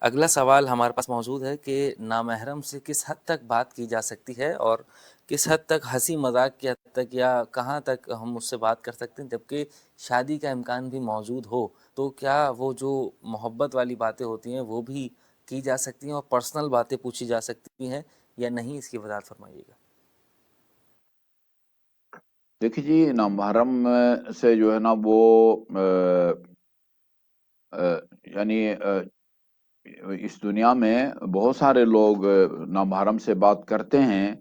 اگلا سوال ہمارے پاس موجود ہے کہ نامحرم سے کس حد تک بات کی جا سکتی ہے، اور کس حد تک ہنسی مذاق کی حد تک، یا کہاں تک ہم اس سے بات کر سکتے ہیں جبکہ شادی کا امکان بھی موجود ہو؟ تو کیا وہ جو محبت والی باتیں ہوتی ہیں وہ بھی کی جا سکتی ہیں اور پرسنل باتیں پوچھی جا سکتی ہیں یا نہیں؟ اس کی وضاحت فرمائیے گا۔ دیکھیے جی، نامحرم سے جو ہے نا وہ یعنی اس دنیا میں بہت سارے لوگ نامحرم سے بات کرتے ہیں۔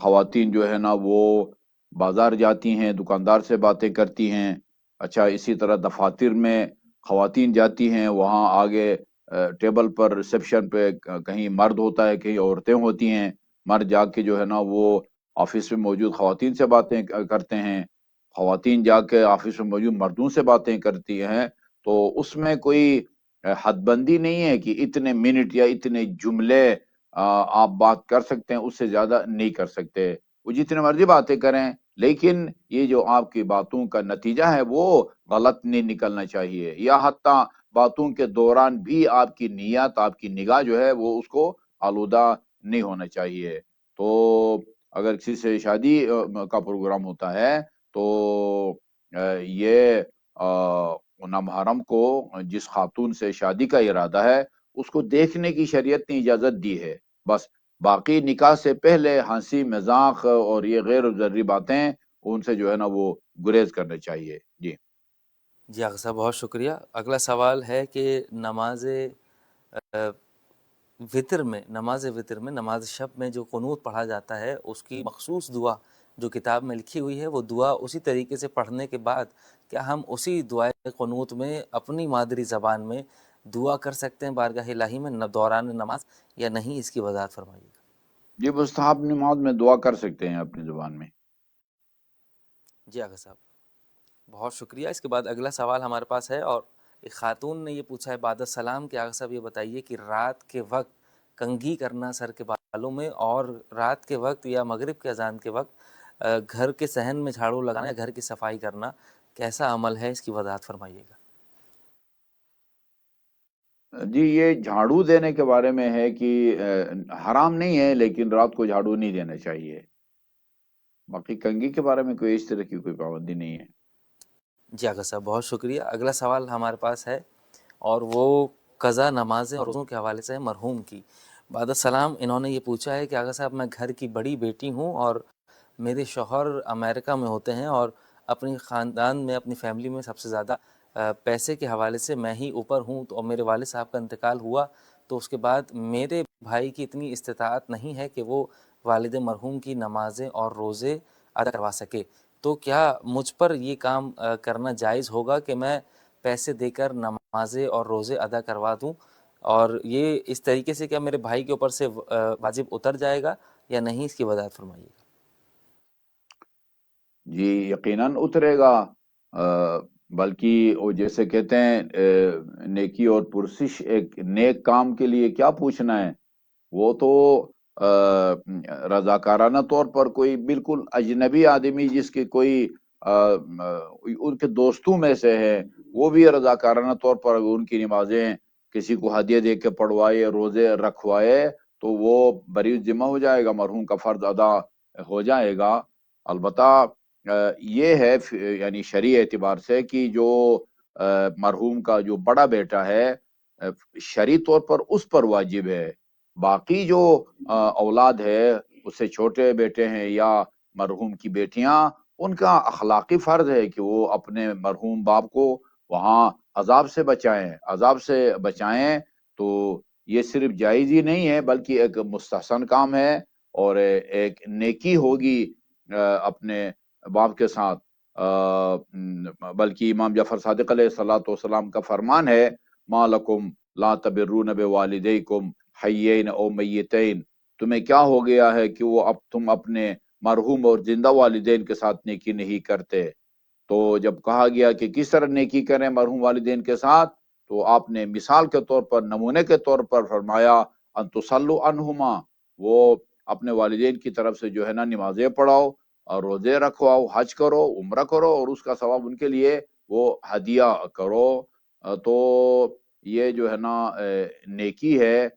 خواتین جو ہے نا وہ بازار جاتی ہیں، دکاندار سے باتیں کرتی ہیں۔ اچھا، اسی طرح دفاتر میں خواتین جاتی ہیں، وہاں آگے ٹیبل پر ریسیپشن پہ کہیں مرد ہوتا ہے، کہیں عورتیں ہوتی ہیں۔ مرد جا کے جو ہے نا وہ آفس میں موجود خواتین سے باتیں کرتے ہیں، خواتین جا کے آفس میں موجود مردوں سے باتیں کرتی ہیں۔ تو اس میں کوئی حد بندی نہیں ہے کہ اتنے منٹ یا اتنے جملے آپ بات کر سکتے ہیں، اس سے زیادہ نہیں کر سکتے۔ وہ جتنے مرضی باتیں کریں، لیکن یہ جو آپ کی باتوں کا نتیجہ ہے وہ غلط نہیں نکلنا چاہیے، یا حتیٰ باتوں کے دوران بھی آپ کی نیت، آپ کی نگاہ جو ہے وہ اس کو آلودہ نہیں ہونا چاہیے۔ تو اگر کسی سے شادی کا پروگرام ہوتا ہے تو یہ نامحرم کو جس خاتون سے شادی کا ارادہ ہے اس کو دیکھنے کی شریعت نے اجازت دی ہے، بس باقی نکاح سے پہلے ہنسی مذاق اور یہ غیر ضروری باتیں ان سے جو ہے نا وہ گریز کرنے چاہیے۔ جی جی آغا صاحب، بہت شکریہ۔ اگلا سوال ہے کہ نماز وطر میں نماز شب میں جو قنوت پڑھا جاتا ہے، اس کی مخصوص دعا جو کتاب میں لکھی ہوئی ہے، وہ دعا اسی طریقے سے پڑھنے کے بعد کیا ہم اسی دعائے قنوت میں اپنی مادری زبان میں دعا کر سکتے ہیں بارگاہ الہی میں دوران نماز، یا نہیں؟ اس کی وضاحت فرمائیے گا۔ جی، مستحب نماز میں دعا کر سکتے ہیں اپنی زبان میں۔ جی آغا صاحب، بہت شکریہ۔ اس کے بعد اگلا سوال ہمارے پاس ہے، اور ایک خاتون نے یہ پوچھا ہے بعد السلام کہ آغا صاحب یہ بتائیے کہ رات کے وقت کنگھی کرنا سر کے بالوں میں، اور رات کے وقت یا مغرب کے اذان کے وقت گھر کے صحن میں جھاڑو لگانا یا گھر کی صفائی کرنا کیسا عمل ہے؟ اس کی وضاحت فرمائیے گا۔ جی، یہ جھاڑو دینے کے بارے میں ہے کہ حرام نہیں ہے، لیکن رات کو جھاڑو نہیں دینا چاہیے۔ باقی کنگھی کے بارے میں کوئی اس طرح کی کوئی پابندی نہیں ہے۔ جی آغا صاحب، بہت شکریہ۔ اگلا سوال ہمارے پاس ہے، اور وہ قضا نمازیں اور روزوں کے حوالے سے ہے، مرحوم کی۔ بعد السلام انہوں نے یہ پوچھا ہے کہ آغا صاحب میں گھر کی بڑی بیٹی ہوں، اور میرے شوہر امریکہ میں ہوتے ہیں، اور اپنی خاندان میں، اپنی فیملی میں سب سے زیادہ پیسے کے حوالے سے میں ہی اوپر ہوں، تو میرے والد صاحب کا انتقال ہوا، تو اس کے بعد میرے بھائی کی اتنی استطاعت نہیں ہے کہ وہ والد مرحوم کی نمازیں اور روزے ادا کروا سکے، تو کیا مجھ پر یہ کام کرنا جائز ہوگا کہ میں پیسے دے کر نمازیں اور روزے ادا کروا دوں؟ اور یہ اس طریقے سے کیا میرے بھائی کے اوپر سے واجب اتر جائے گا یا نہیں؟ اس کی وضاحت فرمائیے گا۔ جی، یقیناً اترے گا۔ بلکہ وہ جیسے کہتے ہیں نیکی اور پرسش ایک نیک کام کے لیے کیا پوچھنا ہے، وہ تو رضاکارانہ طور پر کوئی بالکل اجنبی آدمی جس کے کوئی ان کے دوستوں میں سے ہے، وہ بھی رضاکارانہ طور پر ان کی نمازیں کسی کو ہدیہ دے کے پڑھوائے، روزے رکھوائے، تو وہ بری ذمہ ہو جائے گا، مرحوم کا فرض ادا ہو جائے گا۔ البتہ یہ ہے یعنی شرعی اعتبار سے کہ جو مرحوم کا جو بڑا بیٹا ہے، شرعی طور پر اس پر واجب ہے۔ باقی جو اولاد ہے، اس سے چھوٹے بیٹے ہیں یا مرحوم کی بیٹیاں، ان کا اخلاقی فرض ہے کہ وہ اپنے مرحوم باپ کو وہاں عذاب سے بچائیں۔ تو یہ صرف جائز ہی نہیں ہے بلکہ ایک مستحسن کام ہے، اور ایک نیکی ہوگی اپنے باپ کے ساتھ۔ بلکہ امام جعفر صادق علیہ الصلوۃ والسلام کا فرمان ہے، ما لکم لا تبرون بوالدیکم حیین او میتین، تمہیں کیا ہو گیا ہے کہ وہ اب تم اپنے مرحوم اور زندہ والدین کے ساتھ نیکی نہیں کرتے؟ تو جب کہا گیا کہ کس طرح نیکی کریں مرحوم والدین کے ساتھ، تو آپ نے مثال کے طور پر، نمونے کے طور پر فرمایا ان تصلوا عنہما، وہ اپنے والدین کی طرف سے جو ہے نا نمازیں پڑھاؤ اور روزے رکھواؤ، حج کرو، عمرہ کرو، اور اس کا ثواب ان کے لیے وہ ہدیہ کرو۔ تو یہ جو ہے نا نیکی ہے.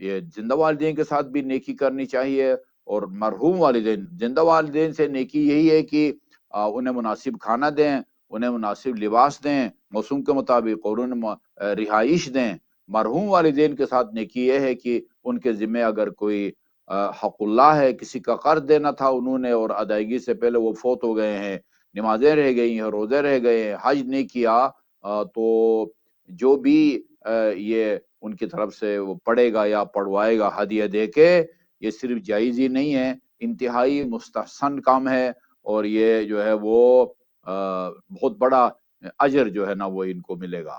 یہ زندہ والدین کے ساتھ بھی نیکی کرنی چاہیے، اور مرحوم والدین، زندہ والدین سے نیکی یہی ہے کہ انہیں مناسب کھانا دیں، انہیں مناسب لباس دیں موسم کے مطابق، اور انہیں رہائش دیں. مرحوم والدین کے ساتھ نیکی یہ ہے کہ ان کے ذمہ اگر کوئی حق اللہ ہے، کسی کا قرض دینا تھا انہوں نے اور ادائیگی سے پہلے وہ فوت ہو گئے ہیں، نمازیں رہ گئی ہیں، روزے رہ گئے ہیں، حج نہیں کیا، تو جو بھی یہ ان کی طرف سے وہ پڑے گا یا پڑھوائے گا ہدیہ دے کے، یہ صرف جائز ہی نہیں ہے، انتہائی مستحسن کام ہے، اور یہ جو ہے وہ بہت بڑا اجر جو ہے نا وہ ان کو ملے گا.